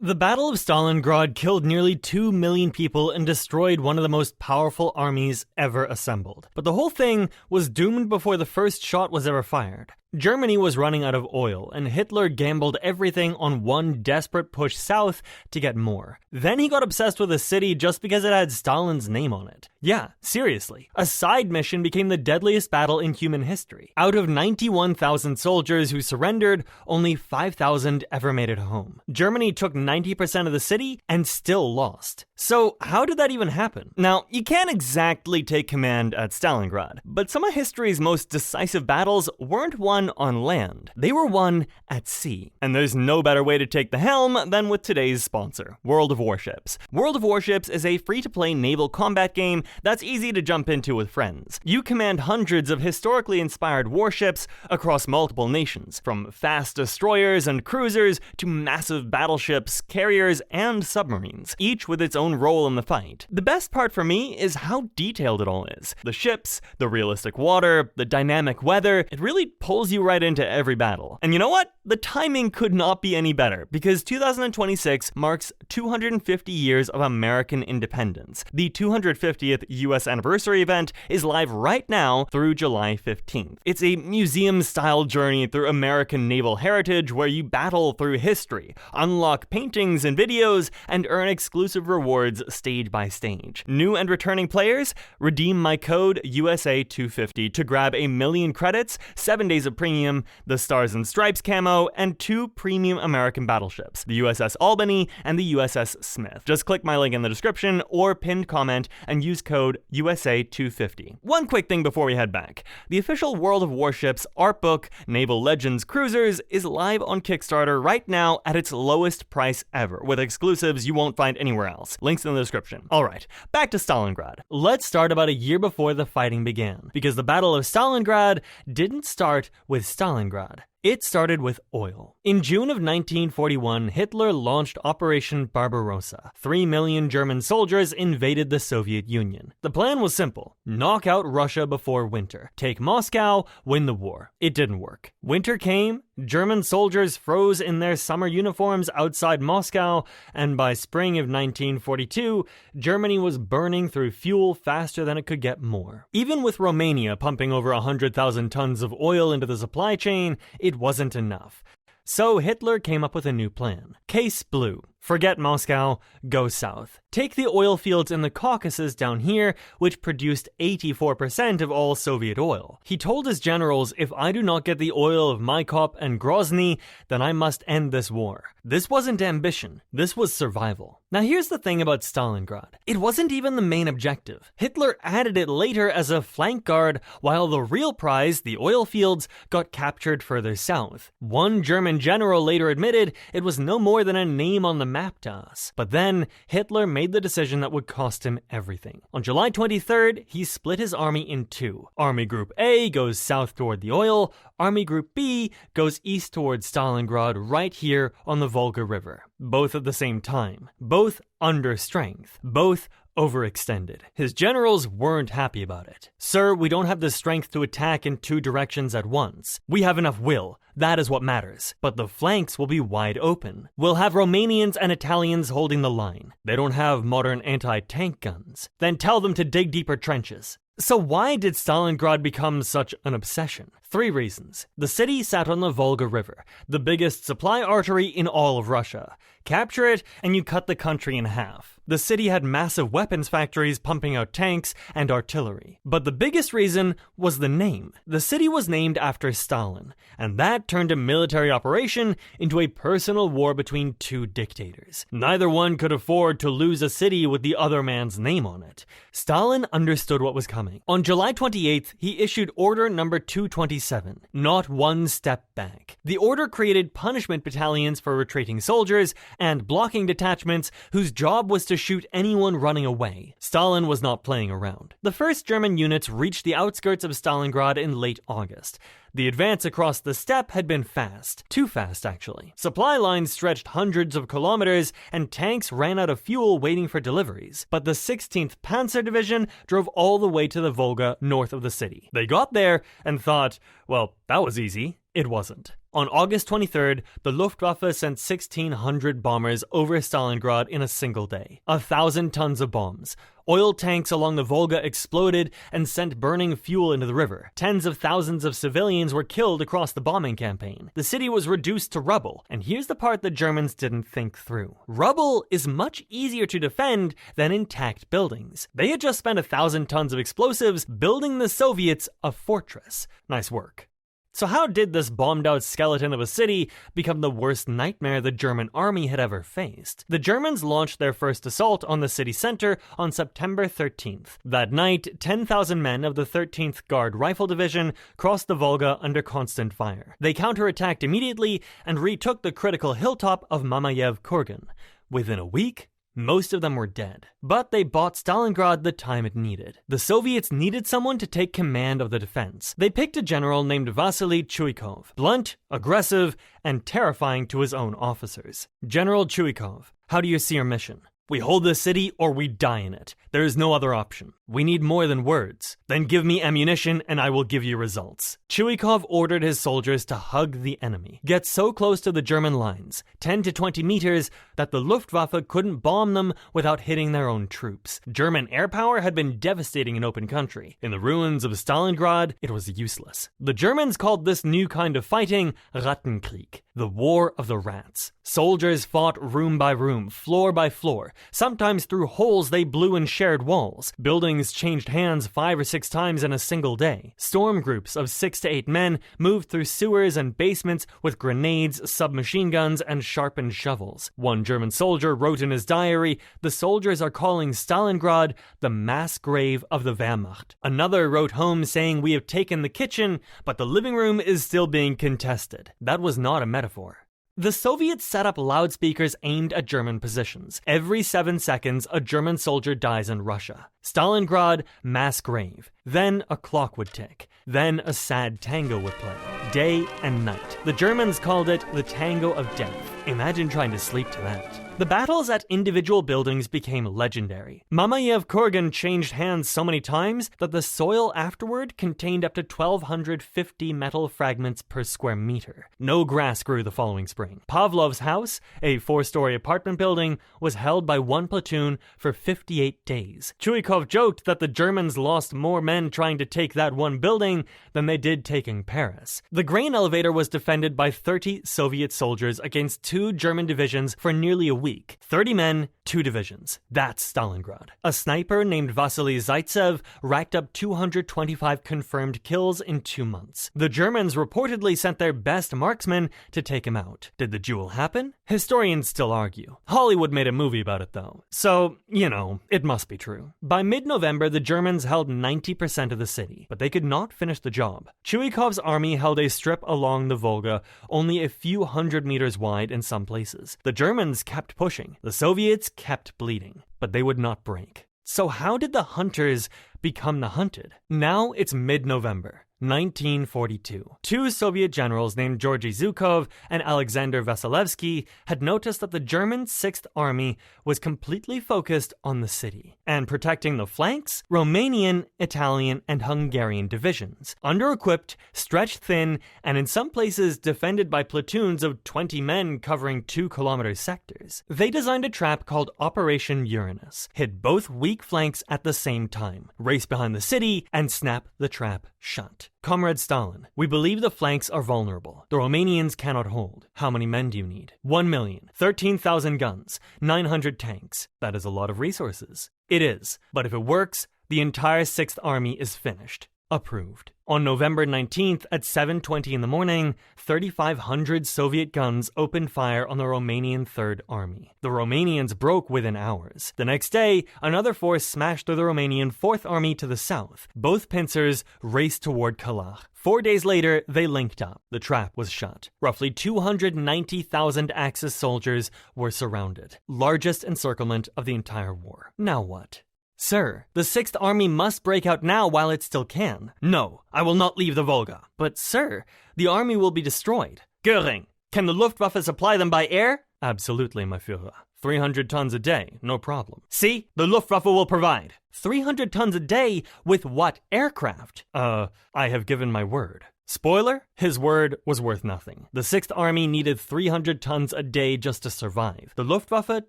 The Battle of Stalingrad killed nearly 2 million people and destroyed one of the most powerful armies ever assembled. But the whole thing was doomed before the first shot was ever fired. Germany was running out of oil, and Hitler gambled everything on one desperate push south to get more. Then he got obsessed with a city just because it had Stalin's name on it. Yeah, seriously. A side mission became the deadliest battle in human history. Out of 91,000 soldiers who surrendered, only 5,000 ever made it home. Germany took 90% of the city and still lost. So how did that even happen? Now, you can't exactly take command at Stalingrad, but some of history's most decisive battles weren't won on land. They were won at sea. And there's no better way to take the helm than with today's sponsor, World of Warships. World of Warships is a free-to-play naval combat game that's easy to jump into with friends. You command hundreds of historically inspired warships across multiple nations, from fast destroyers and cruisers to massive battleships, carriers, and submarines, each with its own role in the fight. The best part for me is how detailed it all is. The ships, the realistic water, the dynamic weather, it really pulls you right into every battle. And you know what? The timing could not be any better, because 2026 marks 250 years of American independence. The 250th US anniversary event is live right now through July 15th. It's a museum-style journey through American naval heritage where you battle through history, unlock paintings and videos, and earn exclusive rewards stage by stage. New and returning players, redeem my code USA250 to grab 1,000,000 credits, 7 days of premium, the Stars and Stripes camo, and 2 premium American battleships, the USS Albany and the USS Smith. Just click my link in the description or pinned comment and use code USA250. One quick thing before we head back. The official World of Warships art book, Naval Legends Cruisers, is live on Kickstarter right now at its lowest price ever, with exclusives you won't find anywhere else. Links in the description. Alright, back to Stalingrad. Let's start about a year before the fighting began, because the Battle of Stalingrad didn't start with Stalingrad. It started with oil. In June of 1941, Hitler launched Operation Barbarossa. 3 million German soldiers invaded the Soviet Union. The plan was simple: knock out Russia before winter, take Moscow, win the war. It didn't work. Winter came, German soldiers froze in their summer uniforms outside Moscow, and by spring of 1942, Germany was burning through fuel faster than it could get more. Even with Romania pumping over 100,000 tons of oil into the supply chain, it wasn't enough. So Hitler came up with a new plan. Case blue. Forget Moscow, go south. Take the oil fields in the Caucasus down here, which produced 84% of all Soviet oil. He told his generals, if I do not get the oil of Maikop and Grozny, then I must end this war. This wasn't ambition, this was survival. Now here's the thing about Stalingrad. It wasn't even the main objective. Hitler added it later as a flank guard, while the real prize, the oil fields, got captured further south. One German general later admitted it was no more than a name on the map to us. But then, Hitler made the decision that would cost him everything. On July 23rd, he split his army in two. Army Group A goes south toward the oil, Army Group B goes east towards Stalingrad right here on the Volga River. Both at the same time. Both under strength. Both overextended. His generals weren't happy about it. Sir, we don't have the strength to attack in 2 directions at once. We have enough will. That is what matters. But the flanks will be wide open. We'll have Romanians and Italians holding the line. They don't have modern anti-tank guns. Then tell them to dig deeper trenches. So why did Stalingrad become such an obsession? 3 reasons. The city sat on the Volga River, the biggest supply artery in all of Russia. Capture it, and you cut the country in half. The city had massive weapons factories pumping out tanks and artillery. But the biggest reason was the name. The city was named after Stalin, and that turned a military operation into a personal war between 2 dictators. Neither one could afford to lose a city with the other man's name on it. Stalin understood what was coming. On July 28th, he issued Order Number 227, not one step back. The order created punishment battalions for retreating soldiers and blocking detachments whose job was to shoot anyone running away. Stalin was not playing around. The first German units reached the outskirts of Stalingrad in late August. The advance across the steppe had been fast. Too fast, actually. Supply lines stretched hundreds of kilometers, and tanks ran out of fuel waiting for deliveries. But the 16th Panzer Division drove all the way to the Volga north of the city. They got there and thought, well, that was easy. It wasn't. On August 23rd, the Luftwaffe sent 1,600 bombers over Stalingrad in a single day. 1,000 tons of bombs. Oil tanks along the Volga exploded and sent burning fuel into the river. Tens of thousands of civilians were killed across the bombing campaign. The city was reduced to rubble, and here's the part the Germans didn't think through. Rubble is much easier to defend than intact buildings. They had just spent 1,000 tons of explosives building the Soviets a fortress. Nice work. So how did this bombed-out skeleton of a city become the worst nightmare the German army had ever faced? The Germans launched their first assault on the city center on September 13th. That night, 10,000 men of the 13th Guard Rifle Division crossed the Volga under constant fire. They counterattacked immediately and retook the critical hilltop of Mamayev Kurgan. Within a week, most of them were dead. But they bought Stalingrad the time it needed. The Soviets needed someone to take command of the defense. They picked a general named Vasily Chuikov. Blunt, aggressive, and terrifying to his own officers. General Chuikov, how do you see your mission? We hold this city or we die in it. There is no other option. We need more than words. Then give me ammunition and I will give you results. Chuikov ordered his soldiers to hug the enemy, get so close to the German lines, 10 to 20 meters, that the Luftwaffe couldn't bomb them without hitting their own troops. German air power had been devastating in open country. In the ruins of Stalingrad, it was useless. The Germans called this new kind of fighting Rattenkrieg, the War of the Rats. Soldiers fought room by room, floor by floor, sometimes through holes they blew in shared walls. Buildings changed hands 5 or 6 times in a single day. Storm groups of 6 to 8 men moved through sewers and basements with grenades, submachine guns, and sharpened shovels. One German soldier wrote in his diary, "The soldiers are calling Stalingrad the mass grave of the Wehrmacht." Another wrote home saying, "We have taken the kitchen, but the living room is still being contested." That was not a metaphor. The Soviets set up loudspeakers aimed at German positions. Every 7 seconds, a German soldier dies in Russia. Stalingrad, mass grave. Then a clock would tick. Then a sad tango would play. Day and night. The Germans called it the Tango of Death. Imagine trying to sleep to that. The battles at individual buildings became legendary. Mamayev Kurgan changed hands so many times that the soil afterward contained up to 1,250 metal fragments per square meter. No grass grew the following spring. Pavlov's house, a 4-story apartment building, was held by one platoon for 58 days. Chuikov joked that the Germans lost more men trying to take that one building than they did taking Paris. The grain elevator was defended by 30 Soviet soldiers against 2 German divisions for nearly a week. 30 men, 2 divisions. That's Stalingrad. A sniper named Vasily Zaitsev racked up 225 confirmed kills in 2 months. The Germans reportedly sent their best marksmen to take him out. Did the duel happen? Historians still argue. Hollywood made a movie about it though. So, it must be true. By mid-November, the Germans held 90% of the city, but they could not finish the job. Chuikov's army held a strip along the Volga, only a few hundred meters wide in some places. The Germans kept pushing. The Soviets kept bleeding, but they would not break. So how did the hunters become the hunted? Now it's mid-November. 1942. 2 Soviet generals named Georgy Zhukov and Alexander Vasilevsky had noticed that the German 6th Army was completely focused on the city and protecting the flanks, Romanian, Italian, and Hungarian divisions. Under-equipped, stretched thin, and in some places defended by platoons of 20 men covering 2-kilometer sectors. They designed a trap called Operation Uranus, hit both weak flanks at the same time, race behind the city, and snap the trap shut. Comrade Stalin, we believe the flanks are vulnerable. The Romanians cannot hold. How many men do you need? 1 million, 13,000 guns, 900 tanks. That is a lot of resources. It is, but if it works, the entire 6th Army is finished. Approved. On November 19th at 7:20 in the morning, 3,500 Soviet guns opened fire on the Romanian 3rd Army. The Romanians broke within hours. The next day, another force smashed through the Romanian 4th Army to the south. Both pincers raced toward Kalach. 4 days later, they linked up. The trap was shut. Roughly 290,000 Axis soldiers were surrounded. Largest encirclement of the entire war. Now what? Sir, the 6th Army must break out now while it still can. No, I will not leave the Volga. But sir, the army will be destroyed. Göring, can the Luftwaffe supply them by air? Absolutely, my Führer. 300 tons a day, no problem. See, the Luftwaffe will provide. 300 tons a day with what aircraft? I have given my word. Spoiler, his word was worth nothing. The 6th Army needed 300 tons a day just to survive. The Luftwaffe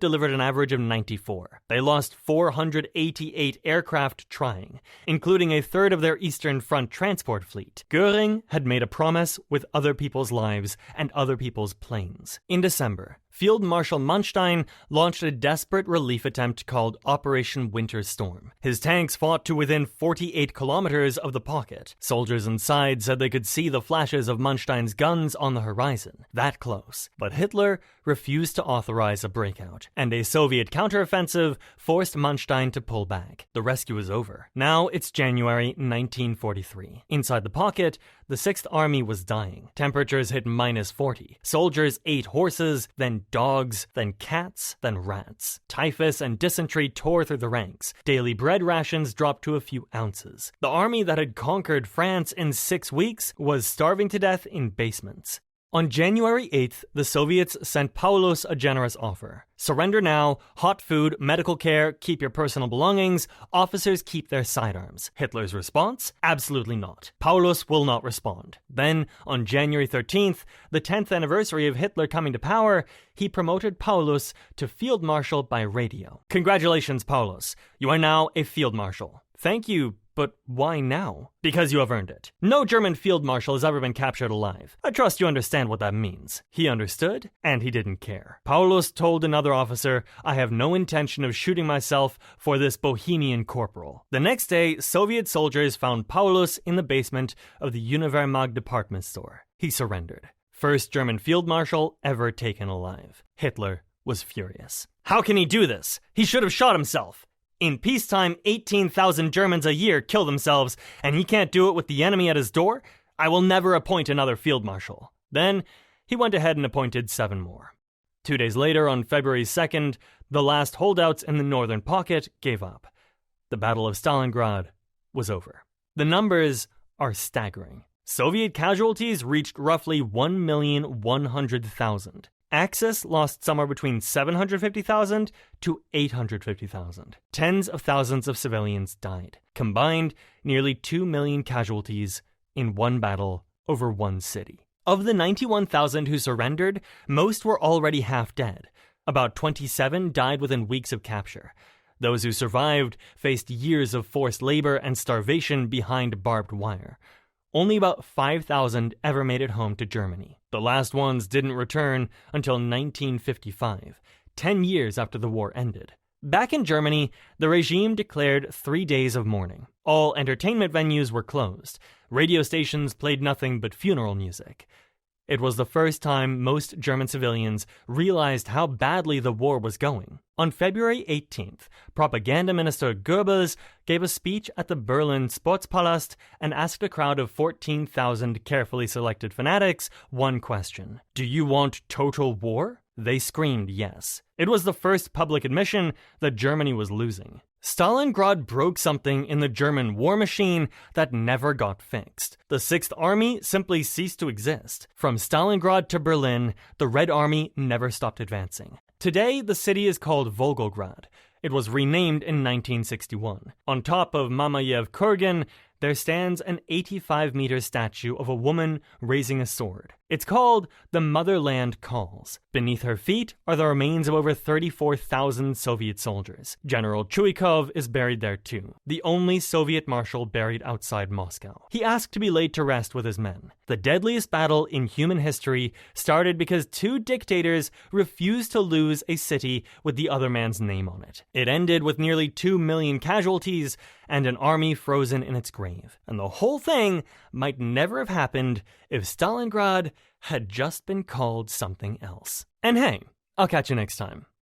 delivered an average of 94. They lost 488 aircraft trying, including a third of their Eastern Front transport fleet. Göring had made a promise with other people's lives and other people's planes. In December, Field Marshal Manstein launched a desperate relief attempt called Operation Winter Storm. His tanks fought to within 48 kilometers of the pocket. Soldiers inside said they could see the flashes of Manstein's guns on the horizon, that close. But Hitler refused to authorize a breakout, and a Soviet counteroffensive forced Manstein to pull back. The rescue was over. Now it's January 1943. Inside the pocket, the 6th Army was dying. Temperatures hit -40. Soldiers ate horses, then dogs, then cats, then rats. Typhus and dysentery tore through the ranks. Daily bread rations dropped to a few ounces. The army that had conquered France in 6 weeks was starving to death in basements. On January 8th, the Soviets sent Paulus a generous offer. Surrender now, hot food, medical care, keep your personal belongings, officers keep their sidearms. Hitler's response? Absolutely not. Paulus will not respond. Then, on January 13th, the 10th anniversary of Hitler coming to power, he promoted Paulus to Field Marshal by radio. Congratulations, Paulus. You are now a Field Marshal. Thank you. But why now? Because you have earned it. No German field marshal has ever been captured alive. I trust you understand what that means. He understood, and he didn't care. Paulus told another officer, I have no intention of shooting myself for this Bohemian corporal. The next day, Soviet soldiers found Paulus in the basement of the Univermag department store. He surrendered. First German field marshal ever taken alive. Hitler was furious. How can he do this? He should have shot himself. In peacetime, 18,000 Germans a year kill themselves, and he can't do it with the enemy at his door? I will never appoint another field marshal. Then, he went ahead and appointed 7 more. 2 days later, on February 2nd, the last holdouts in the northern pocket gave up. The Battle of Stalingrad was over. The numbers are staggering. Soviet casualties reached roughly 1,100,000. Axis lost somewhere between 750,000 to 850,000. Tens of thousands of civilians died. Combined, nearly 2 million casualties in one battle over one city. Of the 91,000 who surrendered, most were already half dead. About 27 died within weeks of capture. Those who survived faced years of forced labor and starvation behind barbed wire. Only about 5,000 ever made it home to Germany. The last ones didn't return until 1955, 10 years after the war ended. Back in Germany, the regime declared 3 days of mourning. All entertainment venues were closed. Radio stations played nothing but funeral music. It was the first time most German civilians realized how badly the war was going. On February 18th, Propaganda Minister Goebbels gave a speech at the Berlin Sportpalast and asked a crowd of 14,000 carefully selected fanatics one question. Do you want total war? They screamed yes. It was the first public admission that Germany was losing. Stalingrad broke something in the German war machine that never got fixed. The 6th Army simply ceased to exist. From Stalingrad to Berlin, the Red Army never stopped advancing. Today, the city is called Volgograd. It was renamed in 1961. On top of Mamayev Kurgan, there stands an 85-meter statue of a woman raising a sword. It's called The Motherland Calls. Beneath her feet are the remains of over 34,000 Soviet soldiers. General Chuikov is buried there too, the only Soviet marshal buried outside Moscow. He asked to be laid to rest with his men. The deadliest battle in human history started because 2 dictators refused to lose a city with the other man's name on it. It ended with nearly 2 million casualties and an army frozen in its grave. And the whole thing might never have happened if Stalingrad had just been called something else. And hey, I'll catch you next time.